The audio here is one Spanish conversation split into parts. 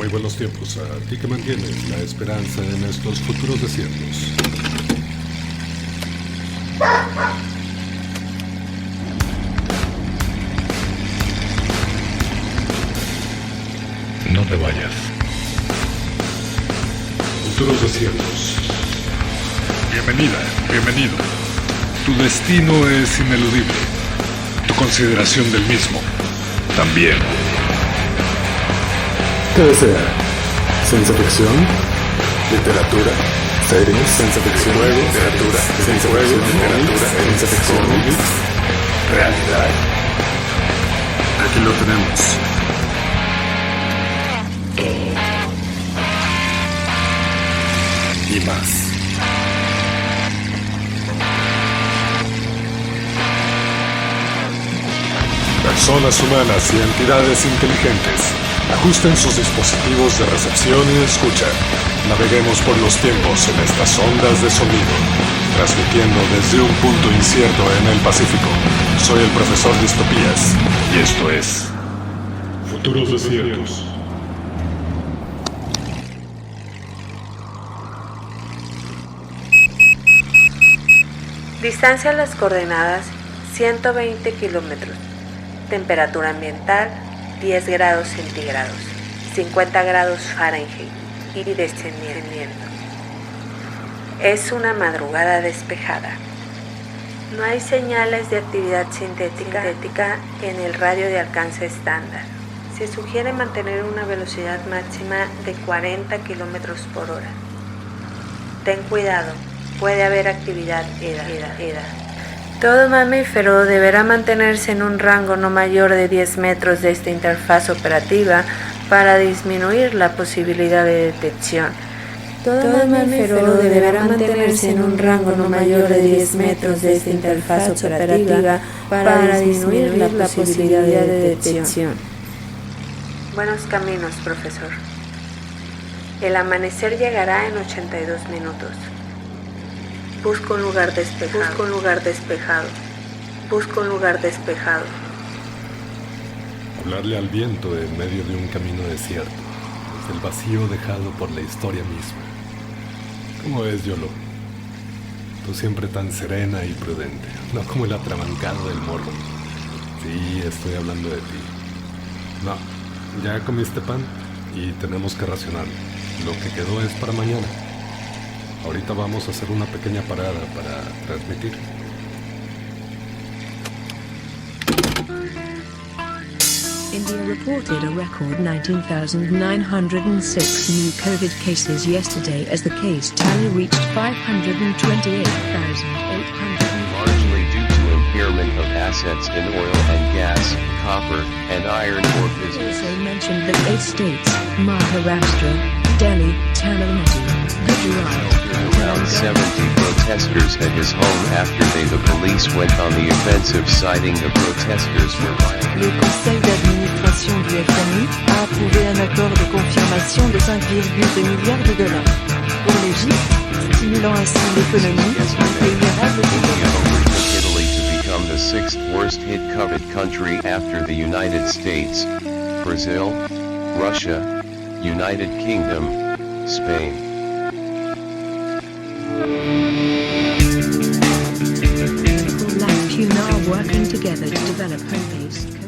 Muy buenos tiempos a ti que mantienes la esperanza en estos futuros desiertos. No te vayas. Futuros desiertos. Bienvenida, bienvenido. Tu destino es ineludible. Tu consideración del mismo también. ¿Qué desea? ¿Ciencia ficción? ¿Literatura? ¿Series? ¿Ciencia ficción? ¿Literatura? ¿Ciencia ficción? ¿Literatura? ¿Ciencia ficción? Realidad. Aquí lo tenemos. Y más. Personas humanas y entidades inteligentes, ajusten sus dispositivos de recepción y escucha. Naveguemos por los tiempos en estas ondas de sonido, transmitiendo desde un punto incierto en el Pacífico. Soy el profesor Distopías, y esto es Futuros Desiertos. Distancia a las coordenadas 120 kilómetros. Temperatura ambiental 10 grados centígrados, 50 grados Fahrenheit y descendiendo. Es una madrugada despejada. No hay señales de actividad sintética en el radio de alcance estándar. Se sugiere mantener una velocidad máxima de 40 kilómetros por hora. Ten cuidado. Puede haber actividad EDA. Todo mamífero deberá mantenerse en un rango no mayor de 10 metros de esta interfaz operativa para disminuir la posibilidad de detección. Todo mamífero deberá mantenerse en un rango no mayor de 10 metros de esta interfaz operativa para disminuir la posibilidad de detección. Buenos caminos, profesor. El amanecer llegará en 82 minutos. Busca un lugar despejado. Hablarle al viento en medio de un camino desierto, desde el vacío dejado por la historia misma. ¿Cómo es, Yolo? Tú siempre tan serena y prudente, no como el atrabancado del morro. Sí, estoy hablando de ti. No, ya comiste pan y tenemos que racionarlo. Lo que quedó es para mañana. Ahorita vamos a hacer una pequeña parada para transmitir. India reported a record 19,906 new COVID cases yesterday as the case tally reached 528,800. Largely due to impairment of assets in oil and gas, copper, and iron ore business. Also mentioned that 8 states, Maharashtra, Delhi, Tamil Nadu, Gujarat, Around 70 protesters at his home after the police went on the offensive, citing the protesters were violent. Le conseil d'administration du FMI a approuvé un accord de confirmation de 5,2 milliards de dollars pour l'Égypte, stimulant ainsi l'économie et l'érable du India overtook Italy to become the 6th worst hit COVID country after the United States, Brazil, Russia, United Kingdom, Spain. People like Pune are working together to develop home-based COVID.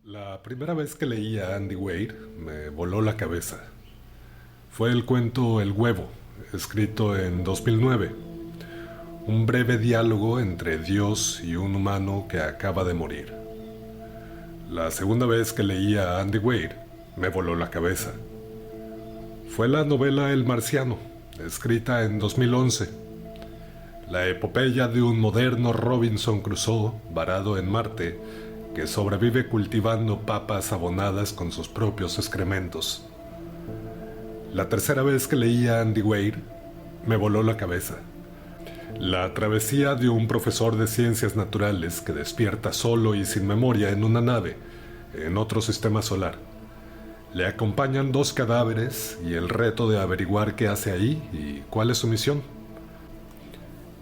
La primera vez que leí a Andy Weir me voló la cabeza. Fue el cuento El huevo, escrito en 2009. Un breve diálogo entre Dios y un humano que acaba de morir. La segunda vez que leí a Andy Weir me voló la cabeza. fue la novela El Marciano, escrita en 2011. La epopeya de un moderno Robinson Crusoe varado en Marte que sobrevive cultivando papas abonadas con sus propios excrementos. La tercera vez que leí a Andy Weir me voló la cabeza. La travesía de un profesor de ciencias naturales que despierta solo y sin memoria en una nave en otro sistema solar. Le acompañan 2 cadáveres y el reto de averiguar qué hace ahí y cuál es su misión.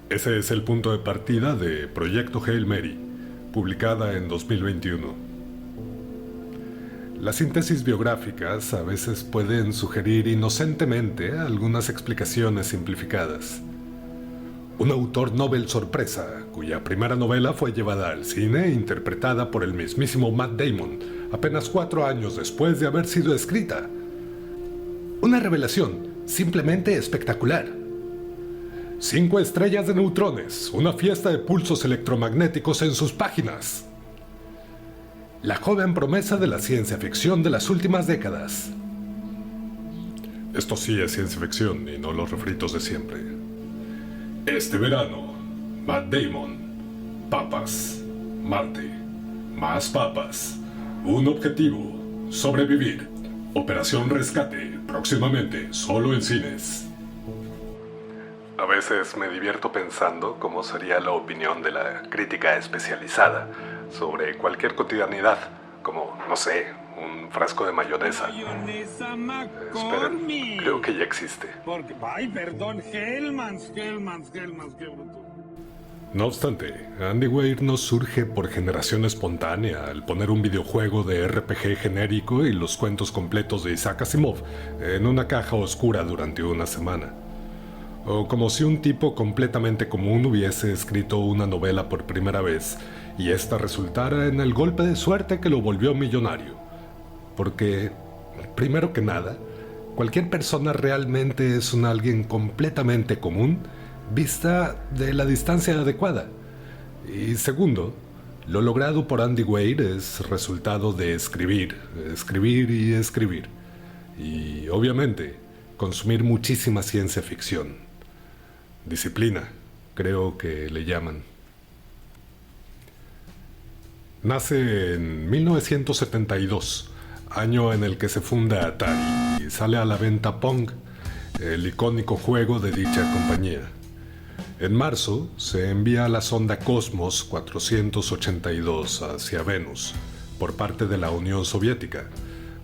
Ese es el punto de partida de Proyecto Hail Mary, publicada en 2021. Las síntesis biográficas a veces pueden sugerir inocentemente algunas explicaciones simplificadas. Un autor Nobel sorpresa, cuya primera novela fue llevada al cine e interpretada por el mismísimo Matt Damon, apenas 4 años después de haber sido escrita. Una revelación simplemente espectacular. 5 estrellas de neutrones, una fiesta de pulsos electromagnéticos en sus páginas. La joven promesa de la ciencia ficción de las últimas décadas. Esto sí es ciencia ficción y no los refritos de siempre. Este verano, Matt Damon, papas, Marte, más papas, un objetivo, sobrevivir, Operación Rescate, próximamente, solo en cines. A veces me divierto pensando cómo sería la opinión de la crítica especializada sobre cualquier cotidianidad, como, no sé, un frasco de mayonesa. Esperen, creo que ya existe. Ay, perdón, Hellmann's, qué bruto. No obstante, Andy Weir no surge por generación espontánea al poner un videojuego de RPG genérico y los cuentos completos de Isaac Asimov en una caja oscura durante una semana. O como si un tipo completamente común hubiese escrito una novela por primera vez y esta resultara en el golpe de suerte que lo volvió millonario. Porque, primero que nada, cualquier persona realmente es un alguien completamente común vista de la distancia adecuada. Y segundo, lo logrado por Andy Weir es resultado de escribir y escribir. Y, obviamente, consumir muchísima ciencia ficción. Disciplina, creo que le llaman. Nace en 1972, año en el que se funda Atari y sale a la venta Pong, el icónico juego de dicha compañía. En marzo se envía la sonda Cosmos 482 hacia Venus por parte de la Unión Soviética,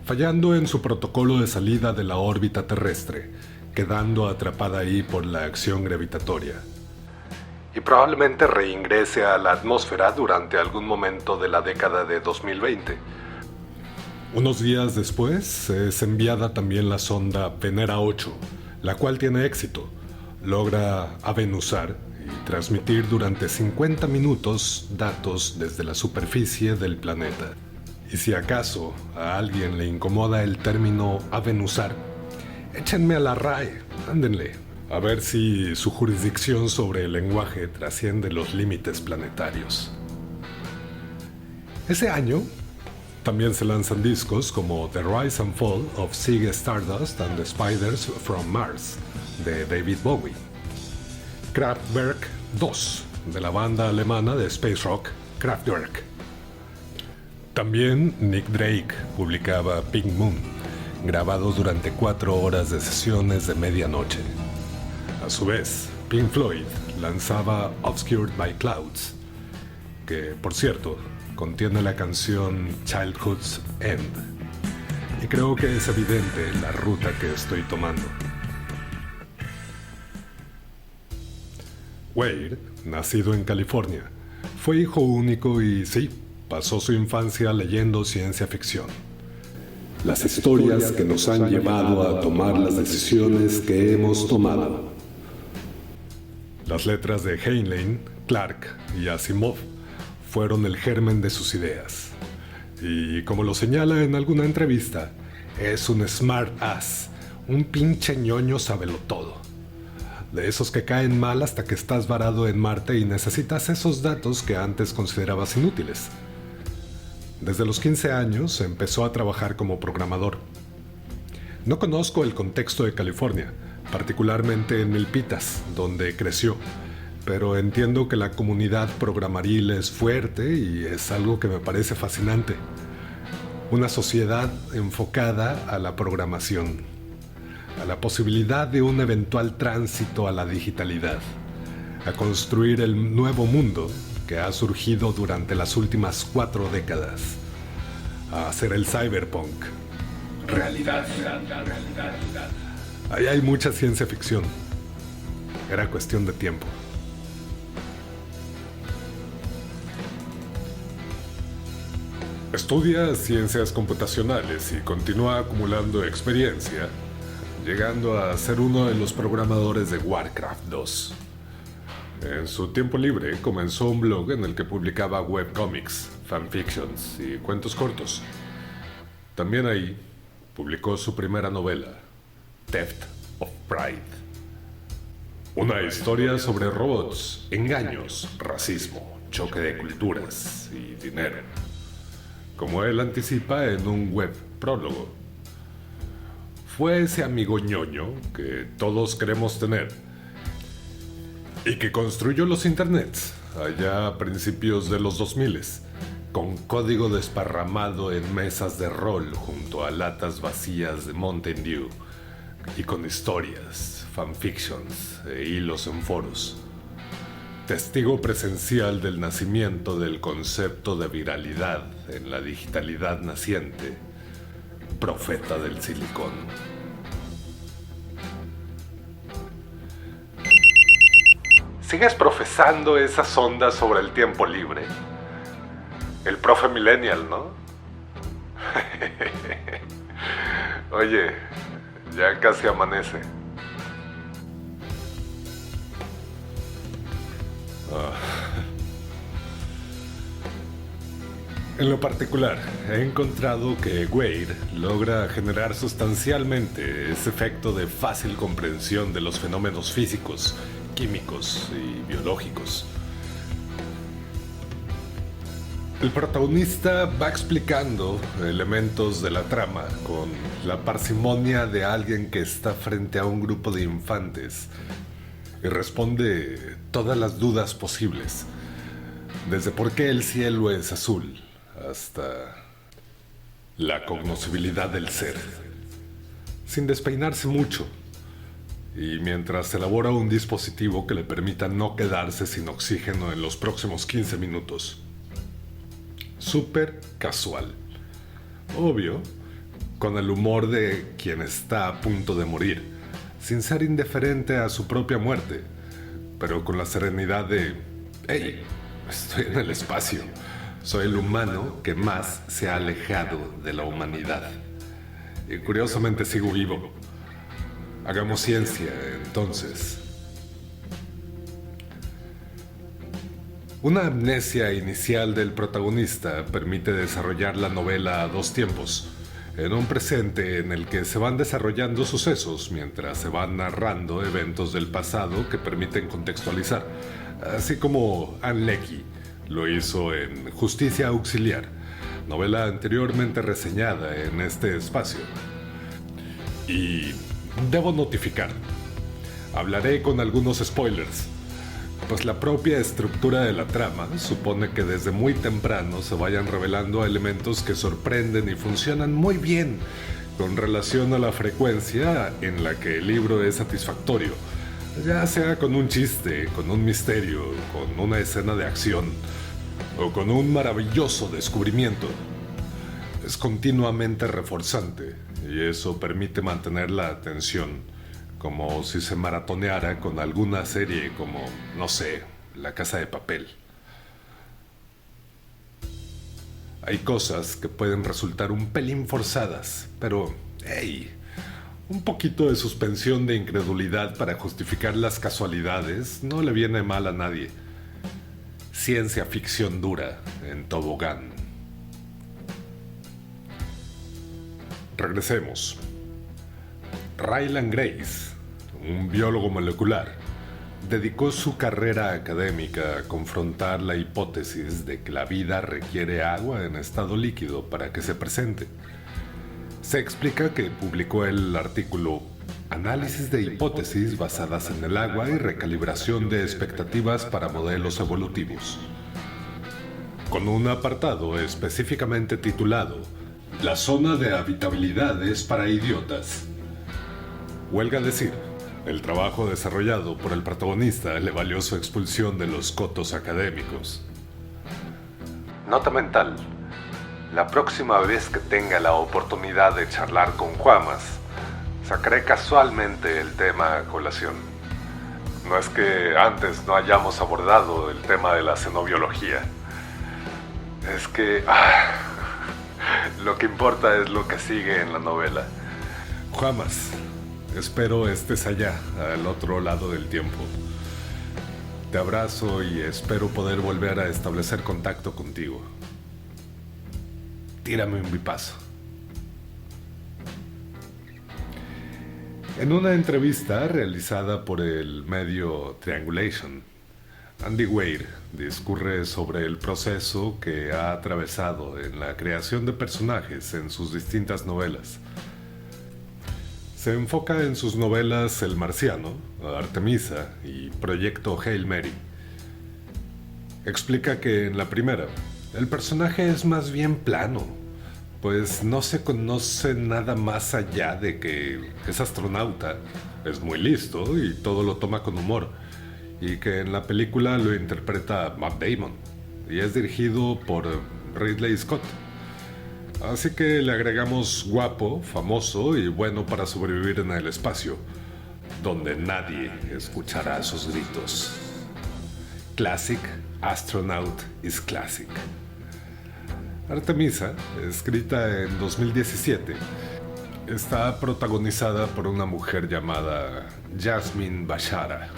fallando en su protocolo de salida de la órbita terrestre, quedando atrapada ahí por la acción gravitatoria. Y probablemente reingrese a la atmósfera durante algún momento de la década de 2020. Unos días después es enviada también la sonda Venera 8, la cual tiene éxito. Logra avenusar y transmitir durante 50 minutos datos desde la superficie del planeta. Y si acaso a alguien le incomoda el término avenusar, échenme a la RAE, ándenle, a ver si su jurisdicción sobre el lenguaje trasciende los límites planetarios. Ese año también se lanzan discos como The Rise and Fall of Ziggy Stardust and the Spiders from Mars, de David Bowie. Kraftwerk 2, de la banda alemana de space rock Kraftwerk. También Nick Drake publicaba Pink Moon, grabado durante 4 horas de sesiones de medianoche. A su vez, Pink Floyd lanzaba Obscured by Clouds, que, por cierto, contiene la canción Childhood's End. Y creo que es evidente la ruta que estoy tomando. Weir, nacido en California, fue hijo único y sí, pasó su infancia leyendo ciencia ficción. Las historias que nos han llevado a tomar las decisiones que hemos tomado. Las letras de Heinlein, Clarke y Asimov fueron el germen de sus ideas. Y como lo señala en alguna entrevista, es un smart ass, un pinche ñoño sabelotodo. De esos que caen mal hasta que estás varado en Marte y necesitas esos datos que antes considerabas inútiles. Desde los 15 años empezó a trabajar como programador. No conozco el contexto de California, particularmente en Milpitas, donde creció, pero entiendo que la comunidad programaril es fuerte y es algo que me parece fascinante. Una sociedad enfocada a la programación, a la posibilidad de un eventual tránsito a la digitalidad, a construir el nuevo mundo que ha surgido durante las últimas 4 décadas, a hacer el cyberpunk realidad. Ahí hay mucha ciencia ficción. Era cuestión de tiempo. Estudia ciencias computacionales y continúa acumulando experiencia, llegando a ser uno de los programadores de Warcraft 2. En su tiempo libre comenzó un blog en el que publicaba webcomics, fanfictions y cuentos cortos. También ahí publicó su primera novela, Theft of Pride. Una historia sobre robots, engaños, racismo, choque de culturas y dinero, como él anticipa en un web prólogo. Fue ese amigo ñoño que todos queremos tener y que construyó los internets allá a principios de los 2000, con código desparramado en mesas de rol junto a latas vacías de Mountain Dew y con historias, fanfictions e hilos en foros. Testigo presencial del nacimiento del concepto de viralidad en la digitalidad naciente, profeta del silicón. ¿Sigues profesando esas ondas sobre el tiempo libre? El profe millennial, ¿no? Oye, ya casi amanece. En lo particular, he encontrado que Wade logra generar sustancialmente ese efecto de fácil comprensión de los fenómenos físicos, químicos y biológicos. El protagonista va explicando elementos de la trama con la parsimonia de alguien que está frente a un grupo de infantes y responde todas las dudas posibles, desde por qué el cielo es azul hasta la cognoscibilidad del ser, sin despeinarse mucho, y mientras elabora un dispositivo que le permita no quedarse sin oxígeno en los próximos 15 minutos. Súper casual. Obvio, con el humor de quien está a punto de morir, sin ser indiferente a su propia muerte, pero con la serenidad de: hey, estoy en el espacio, soy el humano que más se ha alejado de la humanidad. Y curiosamente sigo vivo. Hagamos ciencia, entonces. Una amnesia inicial del protagonista permite desarrollar la novela a 2 tiempos, en un presente en el que se van desarrollando sucesos mientras se van narrando eventos del pasado que permiten contextualizar, así como Ann Leckie lo hizo en Justicia Auxiliar, novela anteriormente reseñada en este espacio. Y debo notificar, hablaré con algunos spoilers, pues la propia estructura de la trama supone que desde muy temprano se vayan revelando elementos que sorprenden y funcionan muy bien con relación a la frecuencia en la que el libro es satisfactorio, ya sea con un chiste, con un misterio, con una escena de acción o con un maravilloso descubrimiento. Es continuamente reforzante y eso permite mantener la atención, como si se maratoneara con alguna serie como, no sé, La Casa de Papel. Hay cosas que pueden resultar un pelín forzadas, pero, hey, un poquito de suspensión de incredulidad para justificar las casualidades no le viene mal a nadie. Ciencia ficción dura en tobogán. Regresemos. Ryland Grace, un biólogo molecular, dedicó su carrera académica a confrontar la hipótesis de que la vida requiere agua en estado líquido para que se presente. Se explica que publicó el artículo Análisis de hipótesis basadas en el agua y recalibración de expectativas para modelos evolutivos, con un apartado específicamente titulado La zona de habitabilidad es para idiotas. Huelga decir, el trabajo desarrollado por el protagonista le valió su expulsión de los cotos académicos. Nota mental. La próxima vez que tenga la oportunidad de charlar con Juamas, sacaré casualmente el tema a colación. No es que antes no hayamos abordado el tema de la xenobiología. Es que lo que importa es lo que sigue en la novela. Juamas, espero estés allá, al otro lado del tiempo. Te abrazo y espero poder volver a establecer contacto contigo. Tírame un bipazo. En una entrevista realizada por el medio Triangulation, Andy Weir discurre sobre el proceso que ha atravesado en la creación de personajes en sus distintas novelas. Se enfoca en sus novelas El Marciano, Artemisa y Proyecto Hail Mary. Explica que en la primera, el personaje es más bien plano, pues no se conoce nada más allá de que es astronauta, es muy listo y todo lo toma con humor, y que en la película lo interpreta Matt Damon y es dirigido por Ridley Scott. Así que le agregamos guapo, famoso y bueno para sobrevivir en el espacio, donde nadie escuchará sus gritos. Classic Astronaut is Classic. Artemisa, escrita en 2017, está protagonizada por una mujer llamada Yasmin Bashara.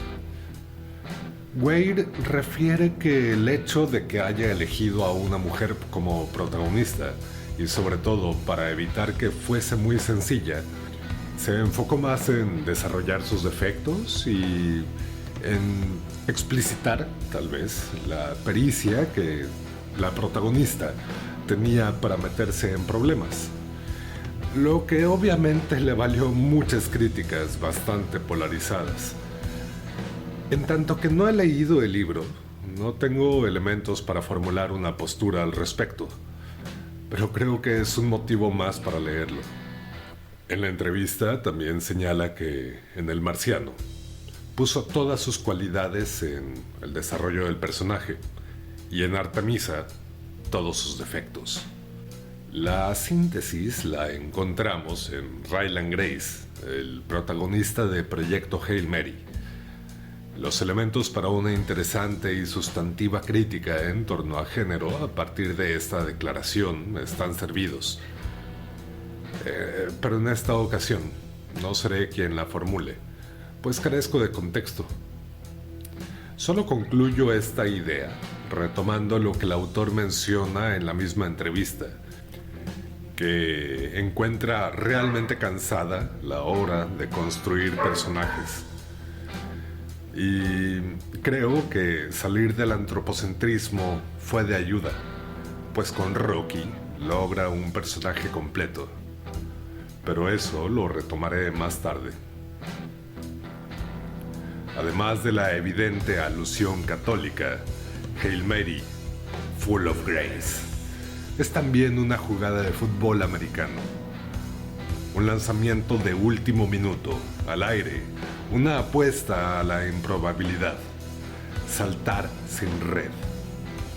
Weir refiere que el hecho de que haya elegido a una mujer como protagonista, y sobre todo para evitar que fuese muy sencilla, se enfocó más en desarrollar sus defectos y en explicitar, tal vez, la pericia que la protagonista tenía para meterse en problemas. Lo que obviamente le valió muchas críticas bastante polarizadas. En tanto que no he leído el libro, no tengo elementos para formular una postura al respecto, pero creo que es un motivo más para leerlo. En la entrevista también señala que en El Marciano puso todas sus cualidades en el desarrollo del personaje y en Artemisa todos sus defectos. La síntesis la encontramos en Ryland Grace, el protagonista de Proyecto Hail Mary. Los elementos para una interesante y sustantiva crítica en torno a género a partir de esta declaración están servidos. Pero en esta ocasión no seré quien la formule, pues carezco de contexto. Solo concluyo esta idea retomando lo que el autor menciona en la misma entrevista, que encuentra realmente cansada la obra de construir personajes. Y creo que salir del antropocentrismo fue de ayuda, pues con Rocky logra un personaje completo. Pero eso lo retomaré más tarde. Además de la evidente alusión católica, Hail Mary, Full of Grace, es también una jugada de fútbol americano. Un lanzamiento de último minuto, al aire, una apuesta a la improbabilidad. Saltar sin red,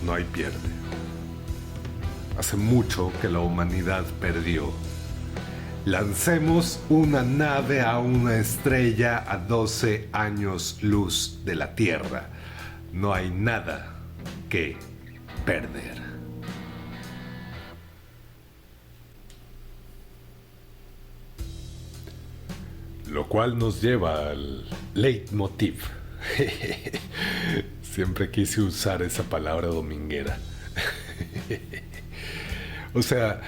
no hay pierde. Hace mucho que la humanidad perdió. Lancemos una nave a una estrella a 12 años luz de la Tierra. No hay nada que perder. Lo cual nos lleva al leitmotiv. Siempre quise usar esa palabra dominguera. O sea,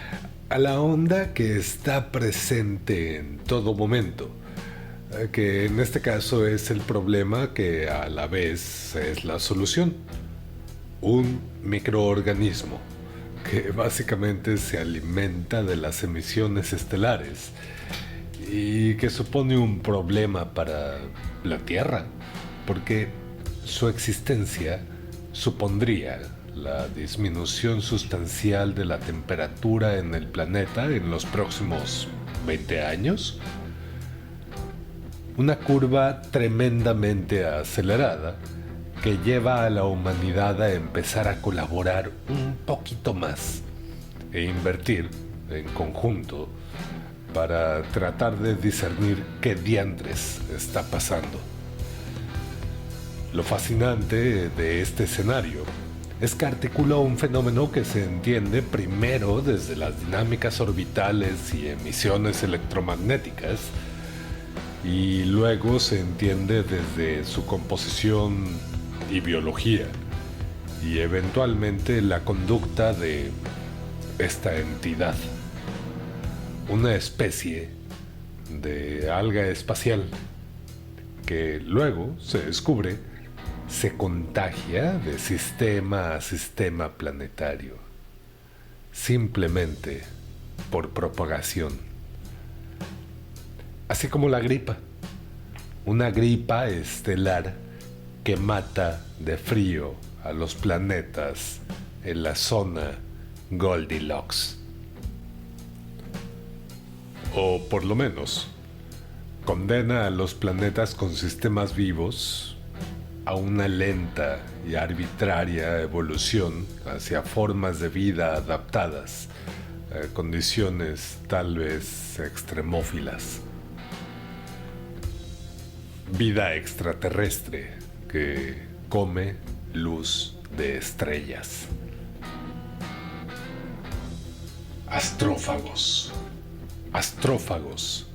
a la onda que está presente en todo momento, que en este caso es el problema que a la vez es la solución. Un microorganismo que básicamente se alimenta de las emisiones estelares y que supone un problema para la Tierra, porque su existencia supondría la disminución sustancial de la temperatura en el planeta en los próximos 20 años. Una curva tremendamente acelerada que lleva a la humanidad a empezar a colaborar un poquito más e invertir en conjunto para tratar de discernir qué diantres está pasando. Lo fascinante de este escenario es que articula un fenómeno que se entiende primero desde las dinámicas orbitales y emisiones electromagnéticas, y luego se entiende desde su composición y biología, y eventualmente la conducta de esta entidad, una especie de alga espacial que luego se descubre se contagia de sistema a sistema planetario, simplemente por propagación. Así como la gripa, una gripa estelar que mata de frío a los planetas en la zona Goldilocks. O por lo menos, condena a los planetas con sistemas vivos a una lenta y arbitraria evolución hacia formas de vida adaptadas a condiciones tal vez extremófilas. Vida extraterrestre que come luz de estrellas. Astrófagos. Astrófagos.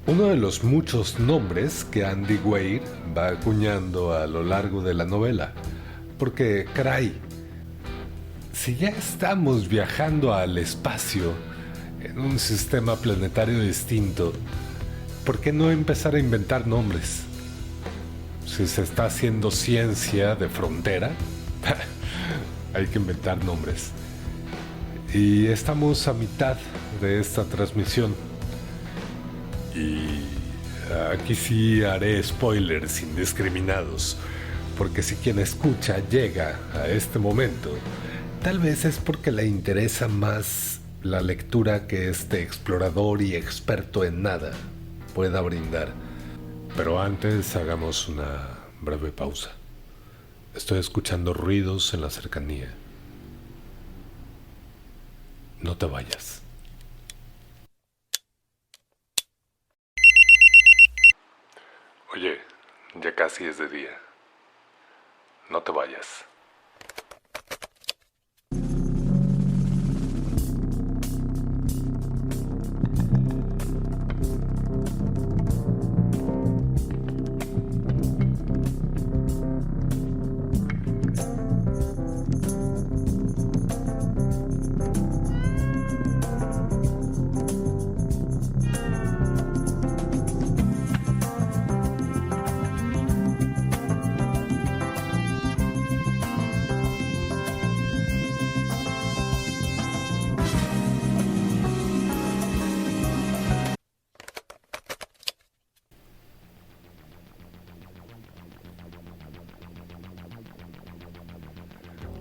Uno de los muchos nombres que Andy Weir va acuñando a lo largo de la novela, porque, caray, si ya estamos viajando al espacio en un sistema planetario distinto, ¿por qué no empezar a inventar nombres? Si se está haciendo ciencia de frontera, hay que inventar nombres. Y estamos a mitad de esta transmisión. Y aquí sí haré spoilers indiscriminados, porque si quien escucha llega a este momento, tal vez es porque le interesa más la lectura que este explorador y experto en nada pueda brindar. Pero antes hagamos una breve pausa. Estoy escuchando ruidos en la cercanía. No te vayas. Oye, ya casi es de día. No te vayas.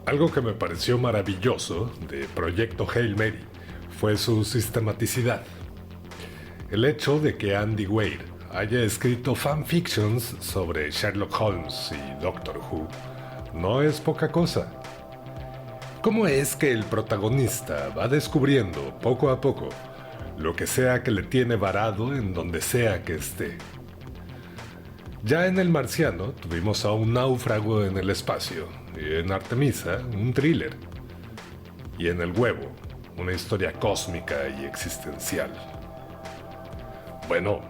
Algo que me pareció maravilloso de Proyecto Hail Mary fue su sistematicidad. El hecho de que Andy Weir haya escrito fanfictions sobre Sherlock Holmes y Doctor Who no es poca cosa. ¿Cómo es que el protagonista va descubriendo poco a poco lo que sea que le tiene varado en donde sea que esté? Ya en El Marciano tuvimos a un náufrago en el espacio, y en Artemisa un thriller, y en El Huevo una historia cósmica y existencial. Bueno,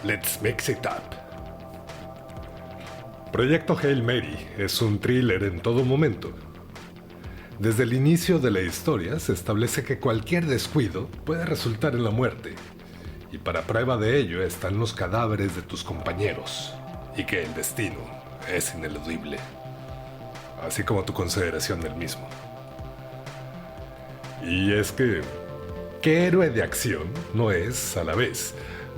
let's mix it up. Proyecto Hail Mary es un thriller en todo momento. Desde el inicio de la historia se establece que cualquier descuido puede resultar en la muerte, y para prueba de ello están los cadáveres de tus compañeros, y que el destino es ineludible, así como tu consideración del mismo. Y es que, ¿qué héroe de acción no es, a la vez,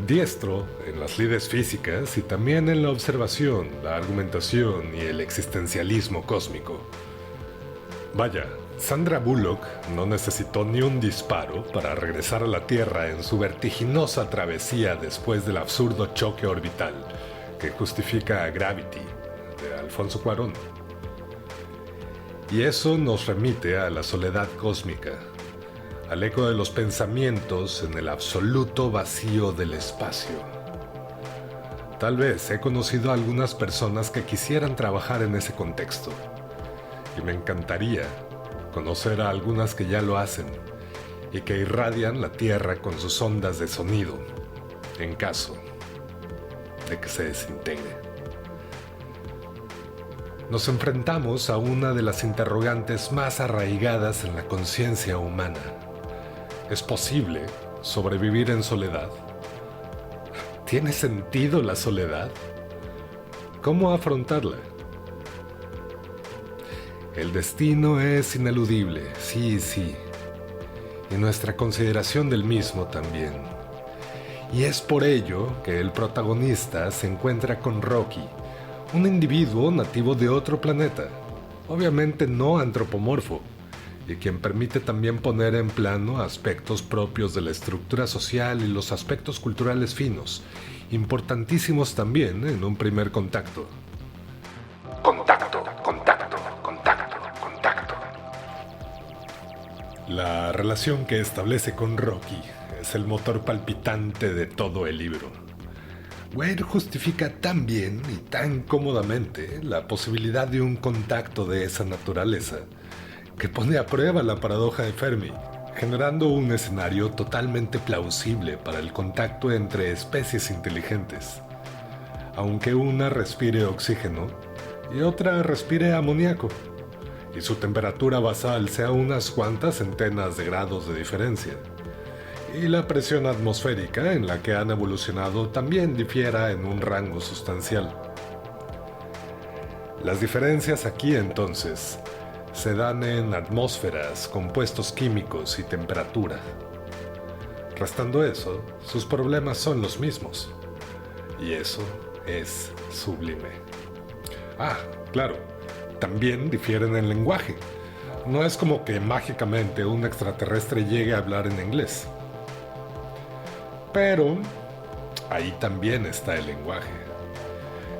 diestro en las lides físicas y también en la observación, la argumentación y el existencialismo cósmico? Vaya, Sandra Bullock no necesitó ni un disparo para regresar a la Tierra en su vertiginosa travesía después del absurdo choque orbital que justifica a Gravity, de Alfonso Cuarón. Y eso nos remite a la soledad cósmica, al eco de los pensamientos en el absoluto vacío del espacio. Tal vez he conocido a algunas personas que quisieran trabajar en ese contexto, y me encantaría conocer a algunas que ya lo hacen y que irradian la Tierra con sus ondas de sonido, en caso de que se desintegre. Nos enfrentamos a una de las interrogantes más arraigadas en la conciencia humana. ¿Es posible sobrevivir en soledad? ¿Tiene sentido la soledad? ¿Cómo afrontarla? El destino es ineludible, sí, y nuestra consideración del mismo también. Y es por ello que el protagonista se encuentra con Rocky, un individuo nativo de otro planeta, obviamente no antropomorfo, y quien permite también poner en plano aspectos propios de la estructura social y los aspectos culturales finos, importantísimos también en un primer contacto. Contacto. La relación que establece con Rocky es el motor palpitante de todo el libro. Wade justifica tan bien y tan cómodamente la posibilidad de un contacto de esa naturaleza que pone a prueba la paradoja de Fermi, generando un escenario totalmente plausible para el contacto entre especies inteligentes, aunque una respire oxígeno y otra respire amoníaco, y su temperatura basal sea unas cuantas centenas de grados de diferencia, y la presión atmosférica en la que han evolucionado también difiera en un rango sustancial. Las diferencias aquí entonces se dan en atmósferas, compuestos químicos y temperatura. Restando eso, sus problemas son los mismos, y eso es sublime. Ah, claro, también difieren en lenguaje. No es como que mágicamente un extraterrestre llegue a hablar en inglés. Pero ahí también está el lenguaje,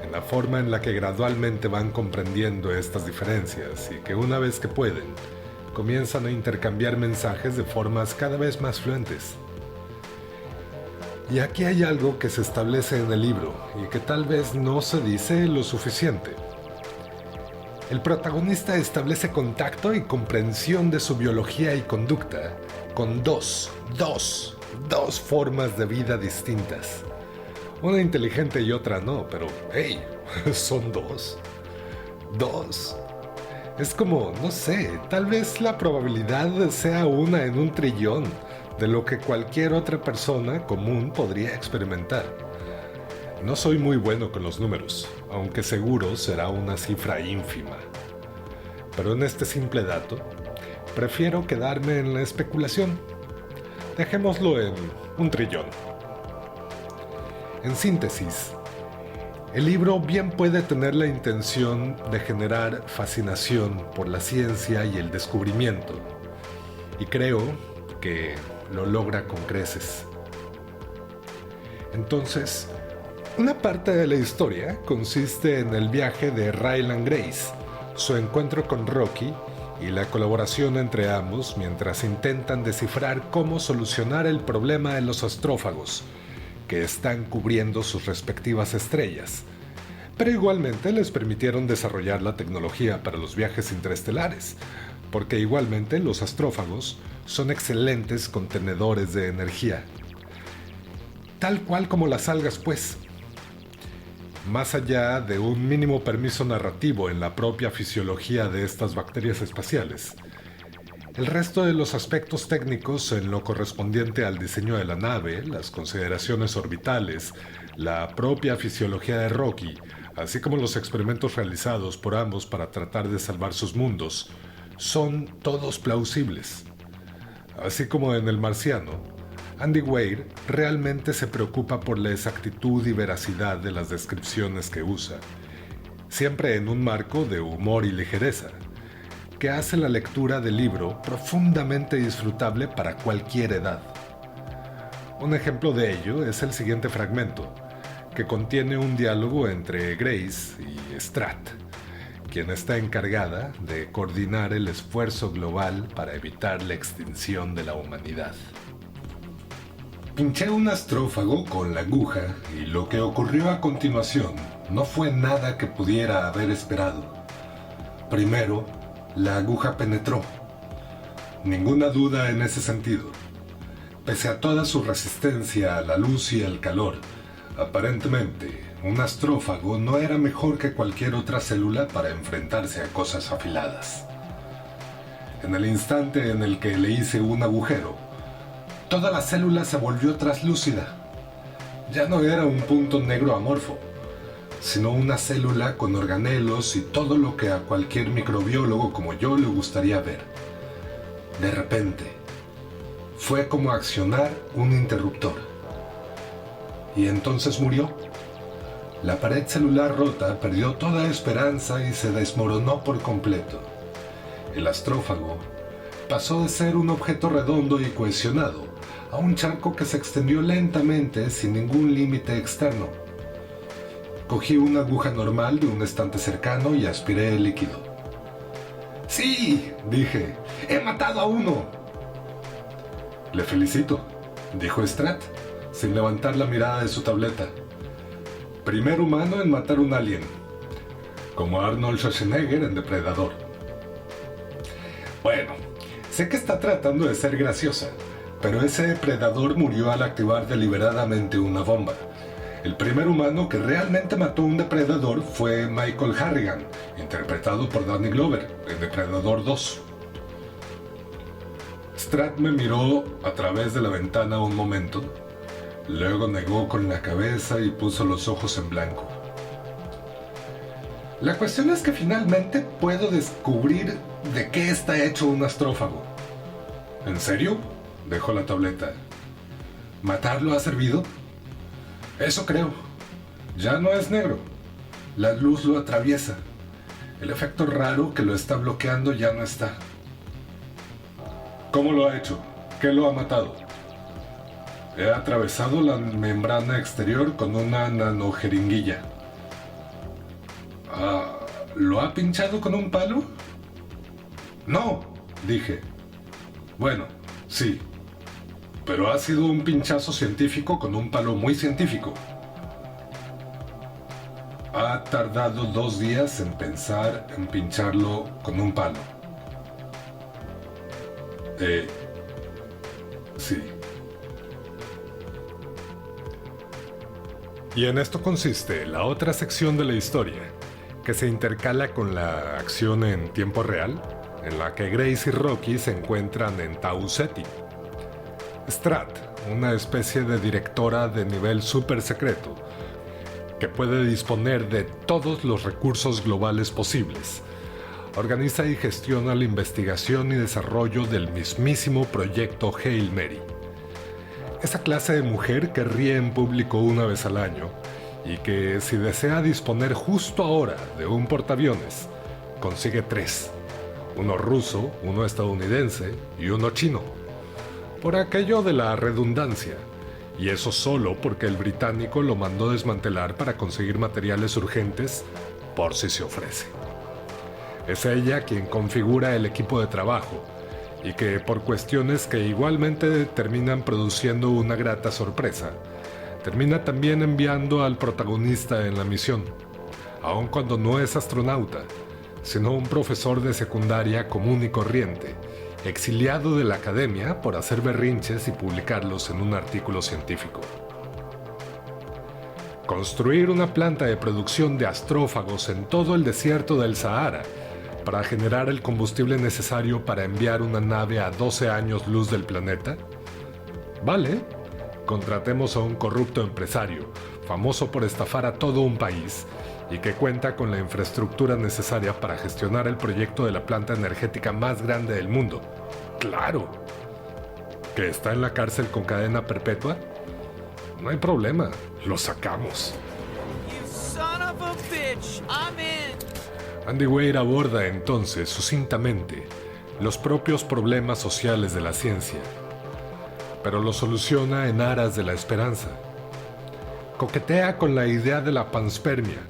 en la forma en la que gradualmente van comprendiendo estas diferencias y que una vez que pueden, comienzan a intercambiar mensajes de formas cada vez más fluentes. Y aquí hay algo que se establece en el libro y que tal vez no se dice lo suficiente. El protagonista establece contacto y comprensión de su biología y conducta con dos formas de vida distintas. Una inteligente y otra no, pero hey, son dos. Es como, no sé, tal vez la probabilidad sea una en 1 trillón de lo que cualquier otra persona común podría experimentar. No soy muy bueno con los números, aunque seguro será una cifra ínfima. Pero en este simple dato, prefiero quedarme en la especulación. Dejémoslo en 1 trillón. En síntesis, el libro bien puede tener la intención de generar fascinación por la ciencia y el descubrimiento, y creo que lo logra con creces. Entonces, una parte de la historia consiste en el viaje de Ryland Grace, su encuentro con Rocky y la colaboración entre ambos mientras intentan descifrar cómo solucionar el problema de los astrófagos, que están cubriendo sus respectivas estrellas, pero igualmente les permitieron desarrollar la tecnología para los viajes interestelares, porque igualmente los astrófagos son excelentes contenedores de energía. Tal cual como las algas, pues. Más allá de un mínimo permiso narrativo en la propia fisiología de estas bacterias espaciales, el resto de los aspectos técnicos en lo correspondiente al diseño de la nave, las consideraciones orbitales, la propia fisiología de Rocky, así como los experimentos realizados por ambos para tratar de salvar sus mundos, son todos plausibles. Así como en El Marciano, Andy Weir realmente se preocupa por la exactitud y veracidad de las descripciones que usa, siempre en un marco de humor y ligereza, que hace la lectura del libro profundamente disfrutable para cualquier edad. Un ejemplo de ello es el siguiente fragmento, que contiene un diálogo entre Grace y Stratt, quien está encargada de coordinar el esfuerzo global para evitar la extinción de la humanidad. Pinché un astrófago con la aguja y lo que ocurrió a continuación no fue nada que pudiera haber esperado. Primero, la aguja penetró. Ninguna duda en ese sentido. Pese a toda su resistencia a la luz y al calor, aparentemente, un astrófago no era mejor que cualquier otra célula para enfrentarse a cosas afiladas. En el instante en el que le hice un agujero, toda la célula se volvió traslúcida. Ya no era un punto negro amorfo, sino una célula con organelos y todo lo que a cualquier microbiólogo como yo le gustaría ver. De repente, fue como accionar un interruptor. Y entonces murió. La pared celular rota perdió toda esperanza y se desmoronó por completo. El astrófago pasó de ser un objeto redondo y cohesionado a un charco que se extendió lentamente sin ningún límite externo. Cogí una aguja normal de un estante cercano y aspiré el líquido. ¡Sí!, dije. ¡He matado a uno! Le felicito, dijo Stratt, sin levantar la mirada de su tableta. Primer humano en matar un alien, como Arnold Schwarzenegger en Depredador. Bueno, sé que está tratando de ser graciosa, pero ese depredador murió al activar deliberadamente una bomba. El primer humano que realmente mató a un depredador fue Michael Harrigan, interpretado por Danny Glover en Depredador 2. Stratt me miró a través de la ventana un momento, luego negó con la cabeza y puso los ojos en blanco. La cuestión es que finalmente puedo descubrir de qué está hecho un astrófago. ¿En serio?, dejó la tableta. ¿Matarlo ha servido? Eso creo. Ya no es negro. La luz lo atraviesa. El efecto raro que lo está bloqueando ya no está. ¿Cómo lo ha hecho? ¿Qué lo ha matado? He atravesado la membrana exterior con una nanojeringuilla. ¿Lo ha pinchado con un palo? No, dije. Bueno, sí. Pero ha sido un pinchazo científico con un palo muy científico. Ha tardado 2 días en pensar en pincharlo con un palo. Sí. Y en esto consiste la otra sección de la historia, que se intercala con la acción en tiempo real, en la que Grace y Rocky se encuentran en Tau Ceti. Stratt, una especie de directora de nivel súper secreto, que puede disponer de todos los recursos globales posibles, organiza y gestiona la investigación y desarrollo del mismísimo proyecto Hail Mary. Esa clase de mujer que ríe en público una vez al año y que, si desea disponer justo ahora de un portaaviones, consigue 3, uno ruso, uno estadounidense y uno chino, por aquello de la redundancia, y eso solo porque el británico lo mandó desmantelar para conseguir materiales urgentes por si se ofrece. Es ella quien configura el equipo de trabajo y que, por cuestiones que igualmente terminan produciendo una grata sorpresa, termina también enviando al protagonista en la misión, aun cuando no es astronauta, sino un profesor de secundaria común y corriente, exiliado de la academia por hacer berrinches y publicarlos en un artículo científico. Construir una planta de producción de astrófagos en todo el desierto del Sahara para generar el combustible necesario para enviar una nave a 12 años luz del planeta. Vale, contratemos a un corrupto empresario, famoso por estafar a todo un país y que cuenta con la infraestructura necesaria para gestionar el proyecto de la planta energética más grande del mundo. ¡Claro! ¿Que está en la cárcel con cadena perpetua? No hay problema, lo sacamos. Andy Weir aborda entonces sucintamente los propios problemas sociales de la ciencia, pero lo soluciona en aras de la esperanza. Coquetea con la idea de la panspermia,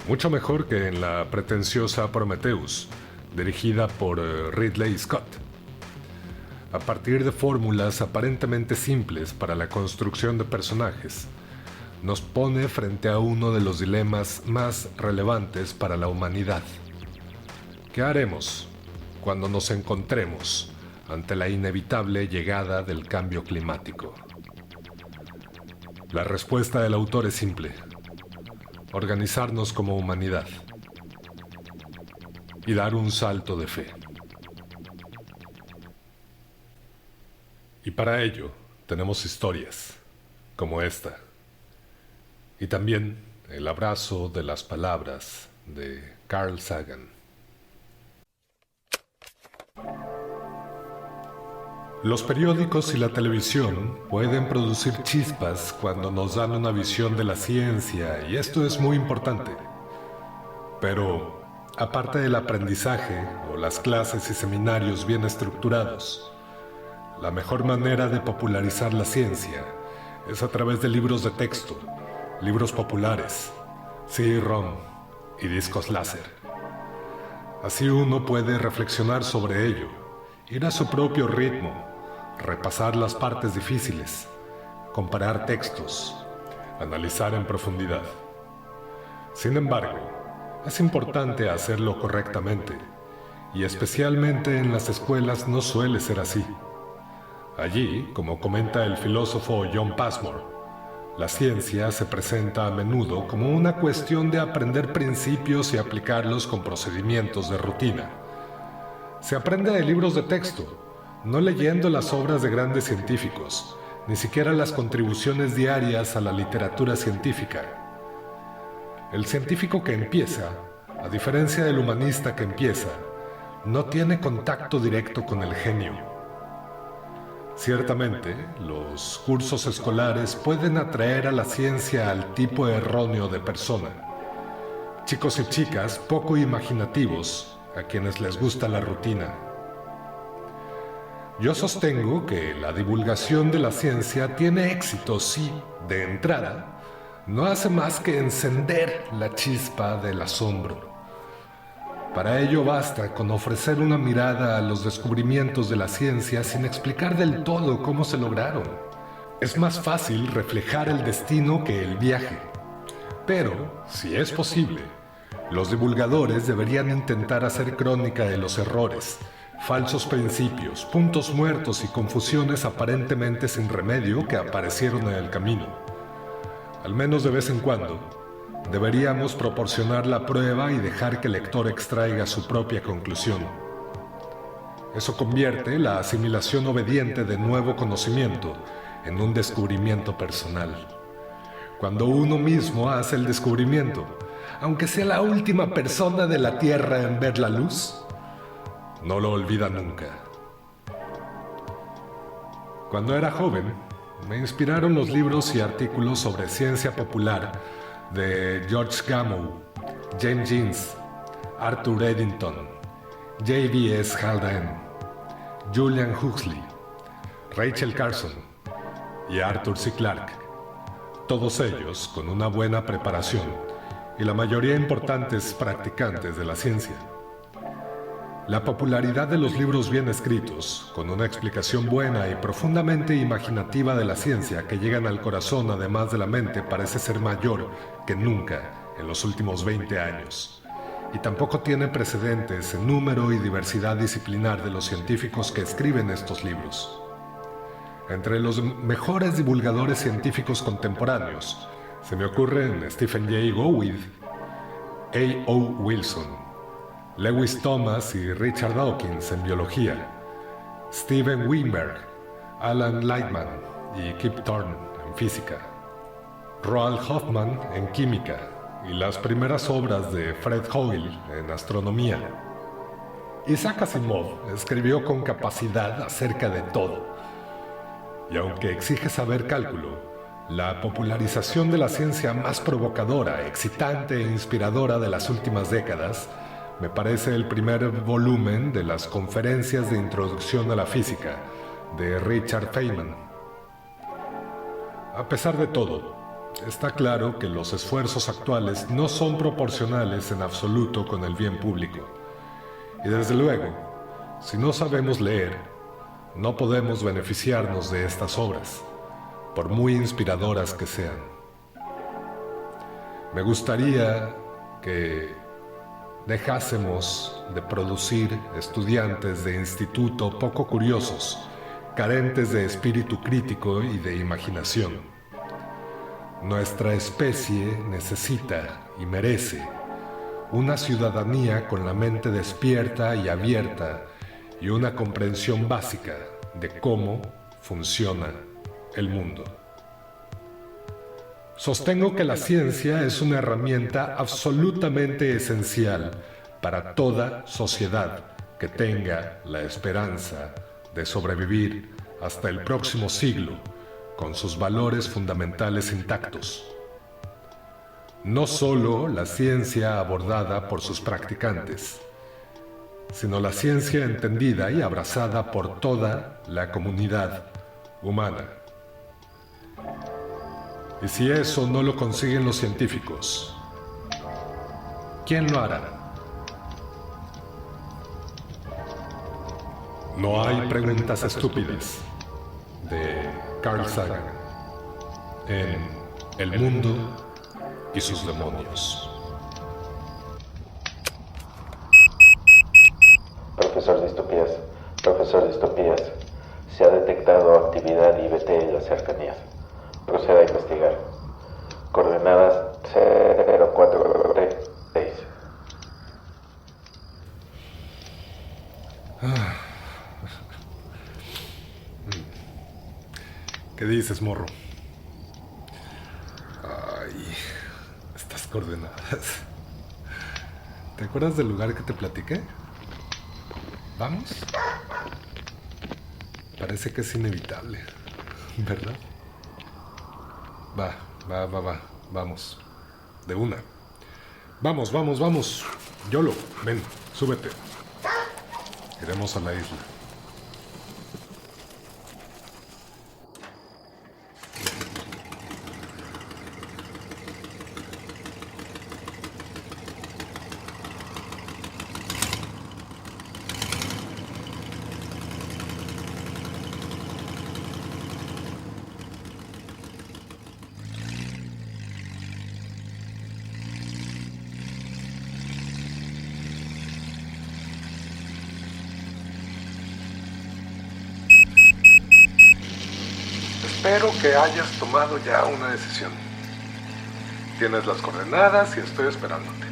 mucho mejor que en la pretenciosa Prometheus, dirigida por Ridley Scott. A partir de fórmulas aparentemente simples para la construcción de personajes, nos pone frente a uno de los dilemas más relevantes para la humanidad. ¿Qué haremos cuando nos encontremos ante la inevitable llegada del cambio climático? La respuesta del autor es simple: organizarnos como humanidad y dar un salto de fe. Y para ello tenemos historias como esta, y también el abrazo de las palabras de Carl Sagan. Los periódicos y la televisión pueden producir chispas cuando nos dan una visión de la ciencia, y esto es muy importante. Pero, aparte del aprendizaje o las clases y seminarios bien estructurados, la mejor manera de popularizar la ciencia es a través de libros de texto, libros populares, CD-ROM y discos láser. Así uno puede reflexionar sobre ello, ir a su propio ritmo, repasar las partes difíciles, comparar textos, analizar en profundidad. Sin embargo, es importante hacerlo correctamente, y especialmente en las escuelas no suele ser así. Allí, como comenta el filósofo John Passmore, la ciencia se presenta a menudo como una cuestión de aprender principios y aplicarlos con procedimientos de rutina. Se aprende de libros de texto, no leyendo las obras de grandes científicos, ni siquiera las contribuciones diarias a la literatura científica. El científico que empieza, a diferencia del humanista que empieza, no tiene contacto directo con el genio. Ciertamente, los cursos escolares pueden atraer a la ciencia al tipo erróneo de persona. Chicos y chicas poco imaginativos, a quienes les gusta la rutina. Yo sostengo que la divulgación de la ciencia tiene éxito si, de entrada, no hace más que encender la chispa del asombro. Para ello basta con ofrecer una mirada a los descubrimientos de la ciencia sin explicar del todo cómo se lograron. Es más fácil reflejar el destino que el viaje. Pero, si es posible, los divulgadores deberían intentar hacer crónica de los errores, falsos principios, puntos muertos y confusiones aparentemente sin remedio que aparecieron en el camino. Al menos de vez en cuando, deberíamos proporcionar la prueba y dejar que el lector extraiga su propia conclusión. Eso convierte la asimilación obediente de nuevo conocimiento en un descubrimiento personal. Cuando uno mismo hace el descubrimiento, aunque sea la última persona de la Tierra en ver la luz, no lo olvida nunca. Cuando era joven, me inspiraron los libros y artículos sobre ciencia popular de George Gamow, James Jeans, Arthur Eddington, J.B.S. Haldane, Julian Huxley, Rachel Carson y Arthur C. Clarke, todos ellos con una buena preparación y la mayoría importantes practicantes de la ciencia. La popularidad de los libros bien escritos, con una explicación buena y profundamente imaginativa de la ciencia que llegan al corazón además de la mente, parece ser mayor que nunca en los últimos 20 años. Y tampoco tiene precedentes en número y diversidad disciplinar de los científicos que escriben estos libros. Entre los mejores divulgadores científicos contemporáneos, se me ocurren Stephen Jay Gould, A. O. Wilson, Lewis Thomas y Richard Dawkins en biología, Steven Weinberg, Alan Lightman y Kip Thorne en física, Roald Hoffman en química y las primeras obras de Fred Hoyle en astronomía. Isaac Asimov escribió con capacidad acerca de todo. Y aunque exige saber cálculo, la popularización de la ciencia más provocadora, excitante e inspiradora de las últimas décadas me parece el primer volumen de las conferencias de introducción a la física de Richard Feynman. A pesar de todo, está claro que los esfuerzos actuales no son proporcionales en absoluto con el bien público. Y desde luego, si no sabemos leer, no podemos beneficiarnos de estas obras, por muy inspiradoras que sean. Me gustaría que dejásemos de producir estudiantes de instituto poco curiosos, carentes de espíritu crítico y de imaginación. Nuestra especie necesita y merece una ciudadanía con la mente despierta y abierta y una comprensión básica de cómo funciona el mundo. Sostengo que la ciencia es una herramienta absolutamente esencial para toda sociedad que tenga la esperanza de sobrevivir hasta el próximo siglo con sus valores fundamentales intactos. No solo la ciencia abordada por sus practicantes, sino la ciencia entendida y abrazada por toda la comunidad humana. Y si eso no lo consiguen los científicos, ¿quién lo hará? No hay preguntas estúpidas, de Carl Sagan, en El mundo y sus demonios. Profesor de distopías, se ha detectado actividad IBT en las cercanías. Proceda a investigar. Coordenadas 0436. ¿Qué dices, morro? Ay, estas coordenadas. ¿Te acuerdas del lugar que te platiqué? ¿Vamos? Parece que es inevitable, ¿verdad? Va. Vamos. De una. Vamos. Yolo, ven, súbete. Iremos a la isla. Espero que hayas tomado ya una decisión. Tienes las coordenadas y estoy esperándote.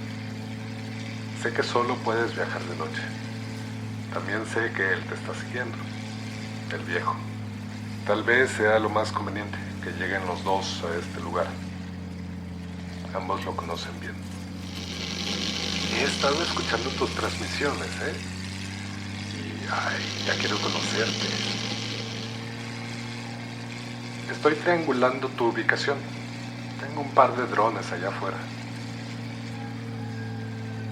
Sé que solo puedes viajar de noche. También sé que él te está siguiendo, el viejo. Tal vez sea lo más conveniente que lleguen los dos a este lugar. Ambos lo conocen bien. He estado escuchando tus transmisiones, Y ya quiero conocerte. Estoy triangulando tu ubicación. Tengo un par de drones allá afuera.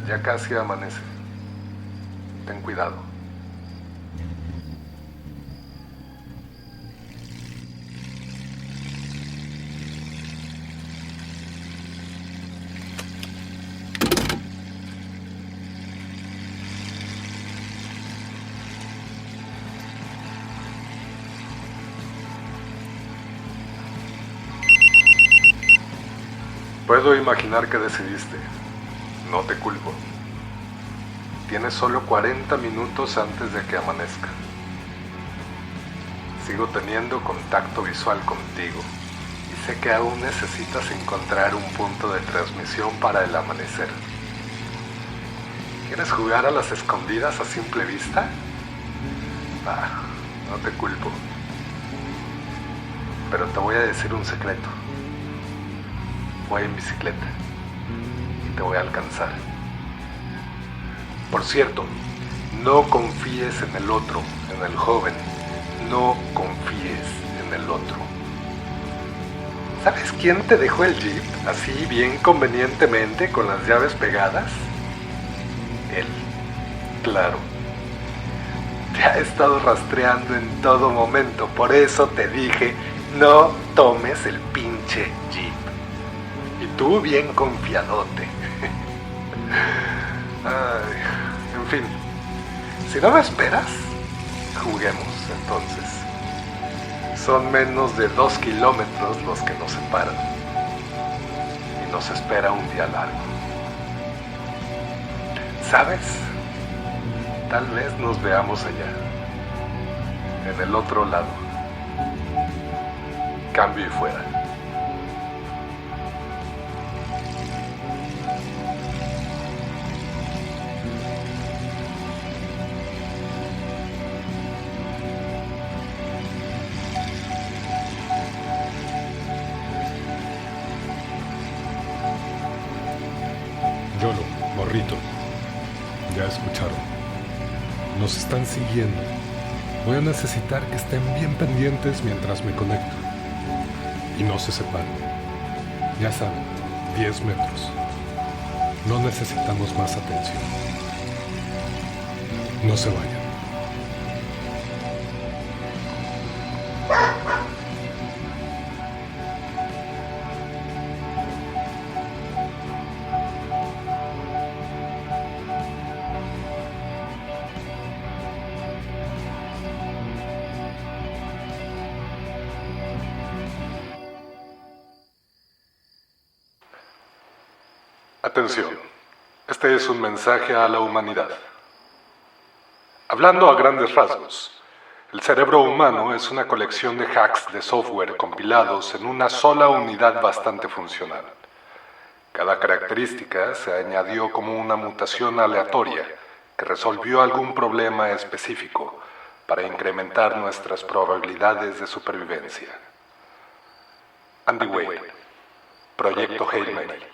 Ya casi amanece. Ten cuidado. Puedo imaginar que decidiste. No te culpo. Tienes solo 40 minutos antes de que amanezca. Sigo teniendo contacto visual contigo y sé que aún necesitas encontrar un punto de transmisión para el amanecer. ¿Quieres jugar a las escondidas a simple vista? No te culpo. Pero te voy a decir un secreto. Voy en bicicleta y te voy a alcanzar. Por cierto, no confíes en el otro, en el joven. No confíes en en el otro. ¿Sabes quién te dejó el Jeep así bien convenientemente con las llaves pegadas? Él, claro. Te ha estado rastreando en todo momento, por eso te dije, no tomes el pinche Jeep. Y tú bien confiadote. Ay, en fin, si no me esperas, juguemos entonces. Son menos de 2 kilómetros los que nos separan. Y nos espera un día largo. ¿Sabes? Tal vez nos veamos allá, en el otro lado. Cambio y fuera. Yolo, morrito, ya escucharon. Nos están siguiendo. Voy a necesitar que estén bien pendientes mientras me conecto. Y no se separen. Ya saben, 10 metros. No necesitamos más atención. No se vayan. Atención, este es un mensaje a la humanidad. Hablando a grandes rasgos, el cerebro humano es una colección de hacks de software compilados en una sola unidad bastante funcional. Cada característica se añadió como una mutación aleatoria que resolvió algún problema específico para incrementar nuestras probabilidades de supervivencia. Andy Wade, Proyecto Hail Mary.